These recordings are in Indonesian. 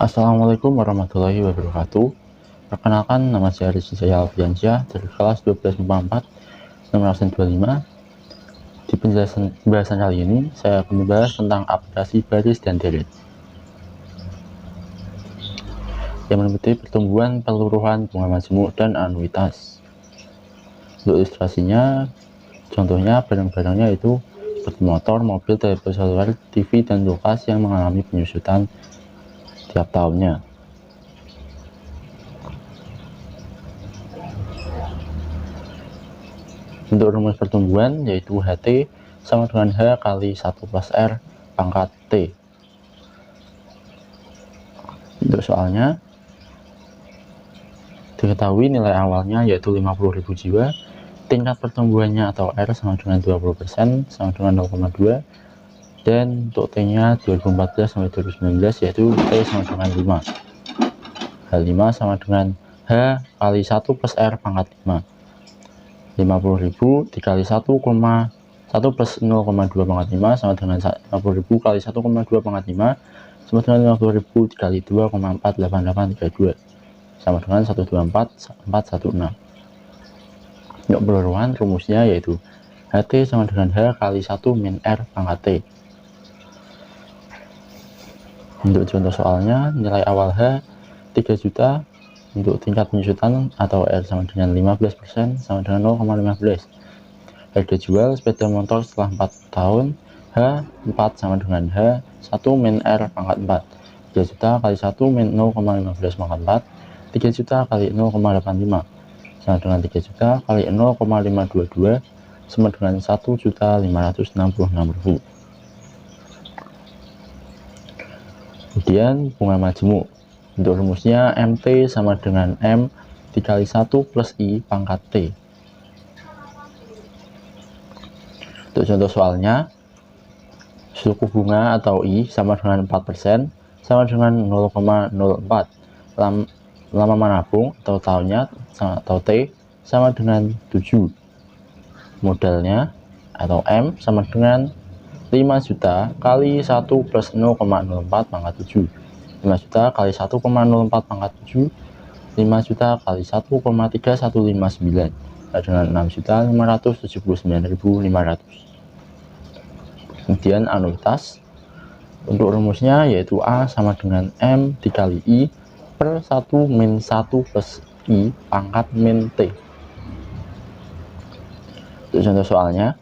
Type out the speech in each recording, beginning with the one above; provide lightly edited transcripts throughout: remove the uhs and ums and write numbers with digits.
Assalamualaikum warahmatullahi wabarakatuh. Perkenalkan, nama saya Rizky Jaya Alfiansyah dari kelas 12 MIPA 4 nomor absen 25. Di pembahasan kali ini saya akan membahas tentang aplikasi baris dan deret yang meliputi pertumbuhan peluruhan bunga majemuk dan anuitas. Untuk ilustrasinya, contohnya barang-barangnya itu seperti motor, mobil, telepon seluler, TV, dan kulkas yang mengalami penyusutan tiap tahunnya. Untuk rumus pertumbuhan yaitu HT sama dengan H kali 1 plus R pangkat T. Untuk soalnya, diketahui nilai awalnya yaitu 50.000 jiwa, tingkat pertumbuhannya atau R sama dengan 20% sama dengan 0,2, dan untuk T nya 2014 sampai 2019 yaitu T sama dengan 5. H5 sama dengan H kali 1 plus R pangkat 5. 50.000 dikali 1 plus 0,2 pangkat 5 sama dengan 50.000 kali 1,2 pangkat 5 sama dengan 50.000 dikali 2,48832 sama dengan 124416. Untuk peluruhan rumusnya yaitu HT sama dengan H kali 1 min R pangkat T. Untuk contoh soalnya, nilai awal H 3 juta, untuk tingkat penyusutan atau R sama dengan 15% sama dengan 0,15. Harga jual sepeda motor setelah 4 tahun, H4 sama dengan H1 min R pangkat 4. 3 juta kali 1 min 0,15 pangkat 4, 3 juta kali 0,85 sama dengan 3 juta kali 0,522 sama dengan 1.566.000. Kemudian bunga majemuk. Untuk rumusnya MT sama dengan M dikali 1 plus I pangkat T. Untuk contoh soalnya, suku bunga atau I sama dengan 4% sama dengan 0,04. Lama menabung atau tahunnya atau T sama dengan 7. Modalnya atau M sama dengan 5 juta kali 1 plus 0,04 pangkat 7. 5 juta kali 1,04 pangkat 7, 5 juta kali 1,3159 dengan 6.579.500. Kemudian anuitas. Untuk rumusnya yaitu A sama dengan M dikali I per 1 min 1 plus I pangkat min T. Untuk contoh soalnya,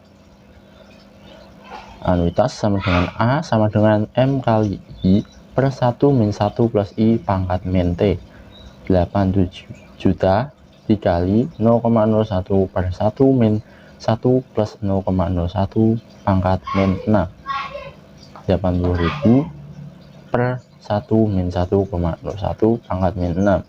anuitas sama dengan A sama dengan M kali I per 1 min 1 plus I pangkat min T. 8 juta dikali 0,01 per 1 min 1 plus 0,01 pangkat min 6. 80.000 per 1 min 1,01 pangkat min 6.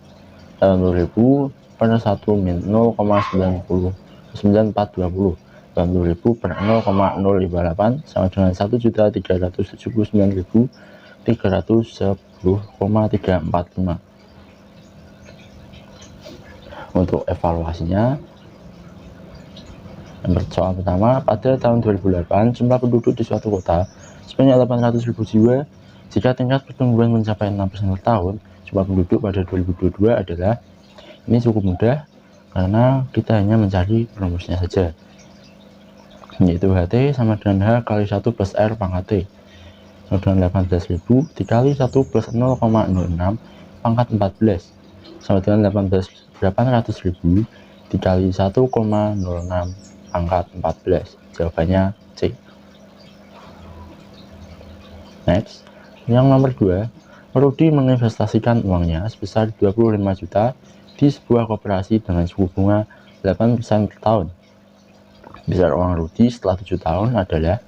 80.000 per 1 min 0,9420. 80.000 per 0,058 sama dengan 1.379.310,345. Untuk evaluasinya, soal pertama, pada tahun 2008 jumlah penduduk di suatu kota sebanyak 800.000 jiwa. Jika tingkat pertumbuhan mencapai 6% per tahun, jumlah penduduk pada 2022 adalah, ini cukup mudah karena kita hanya mencari rumusnya saja, yaitu HT sama dengan H kali 1 plus R pangkat T sama dengan 18.000 dikali 1 plus 0,06 pangkat 14 sama dengan 800.000 dikali 1,06 pangkat 14. Jawabannya C. Next, yang nomor 2, Rudi menginvestasikan uangnya sebesar 25 juta di sebuah koperasi dengan suku bunga 8% per tahun. Besar uang Rudi setelah 7 tahun adalah,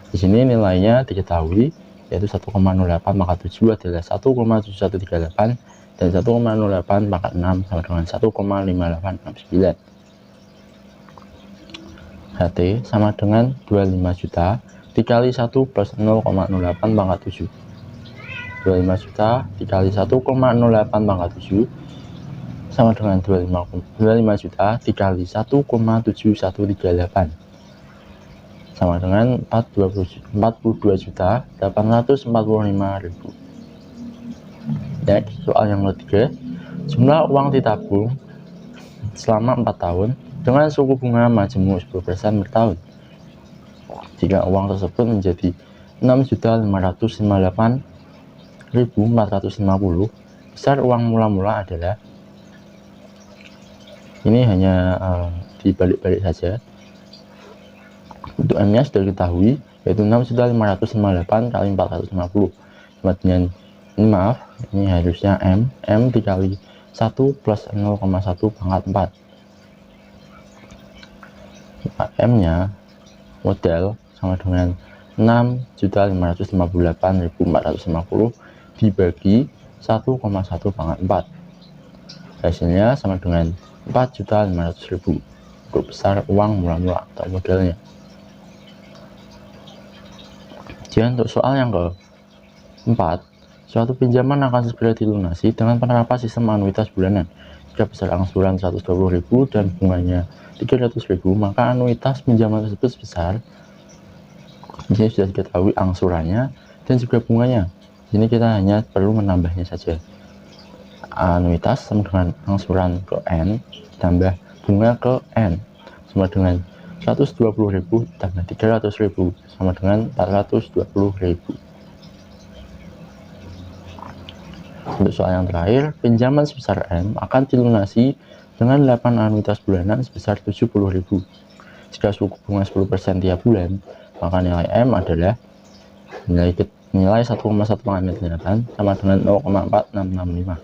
di sini nilainya diketahui yaitu 1,08 pangkat 7 adalah 1,7138 dan 1,08 pangkat 6 sama dengan 1,5869. HT sama dengan 25 juta dikali 1 plus 0,08 pangkat 7. 25 juta dikali 1,08 pangkat 7 sama dengan 25 juta dikali 1,7138 sama dengan 42.845.000. Next, soal yang ketiga, jumlah uang ditabung selama 4 tahun dengan suku bunga majemuk 10% per tahun. Jika uang tersebut menjadi 6.558.450, besar uang mula-mula adalah, ini hanya dibalik-balik saja. Untuk M nya sudah diketahui, yaitu 6.558 kali 450 sama dengan, ini maaf, ini harusnya M dikali 1 plus 0,1 pangkat 4. M nya modal sama dengan 6.558.450 dibagi 1,1 pangkat 4. Hasilnya sama dengan 4.500.000 untuk besar uang mula-mula atau modalnya. Kemudian untuk soal yang keempat, suatu pinjaman akan segera dilunasi dengan penerapan sistem anuitas bulanan. Jika besar angsuran 120.000 dan bunganya 300.000, maka anuitas pinjaman tersebut sebesar, ini sudah diketahui angsurannya dan juga bunganya. Ini kita hanya perlu menambahnya saja. Anuitas sama dengan angsuran ke N tambah bunga ke N sama dengan 120.000 tambah 300.000 sama dengan 420.000. Untuk soal yang terakhir, pinjaman sebesar M akan dilunasi dengan 8 anuitas bulanan sebesar 70.000. Jika suku bunga 10% tiap bulan, maka nilai M adalah nilai 1,1 pangkat 8 sama dengan 0,4665.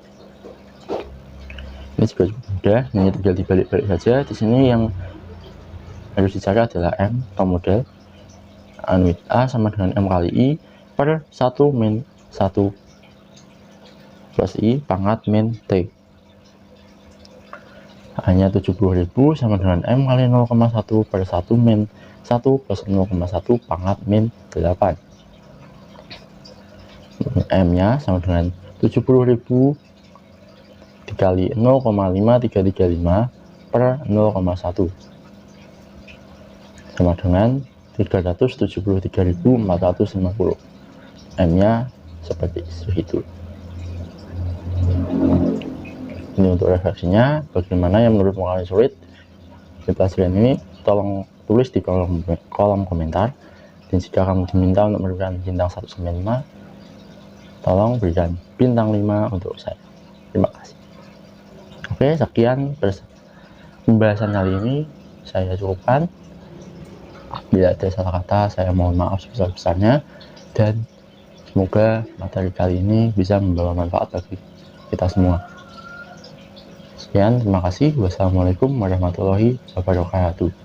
Ini juga cukup mudah, hanya tinggal dibalik-balik saja. Di sini yang harus dicari adalah M atau modal. Anuit A sama dengan M kali I per 1 min 1 plus I pangkat min T. Hanya 70.000 sama dengan M kali 0,1 per 1 min 1 plus 0,1 pangkat min 8. M nya sama dengan 70.000 dikali 0,5335 per 0,1 sama dengan 373.450. M nya seperti itu. Ini untuk refleksinya. Bagaimana yang menurut kalian sulit di pelajaran ini, tolong tulis di kolom komentar. Dan jika kamu diminta untuk memberikan bintang 1-5, tolong berikan bintang 5 untuk saya. Terima kasih. Oke, sekian pembahasan kali ini saya cukupkan. Bila ada salah kata, saya mohon maaf sebesar-besarnya, dan semoga materi kali ini bisa membawa manfaat bagi kita semua. Sekian, terima kasih. Wassalamualaikum warahmatullahi wabarakatuh.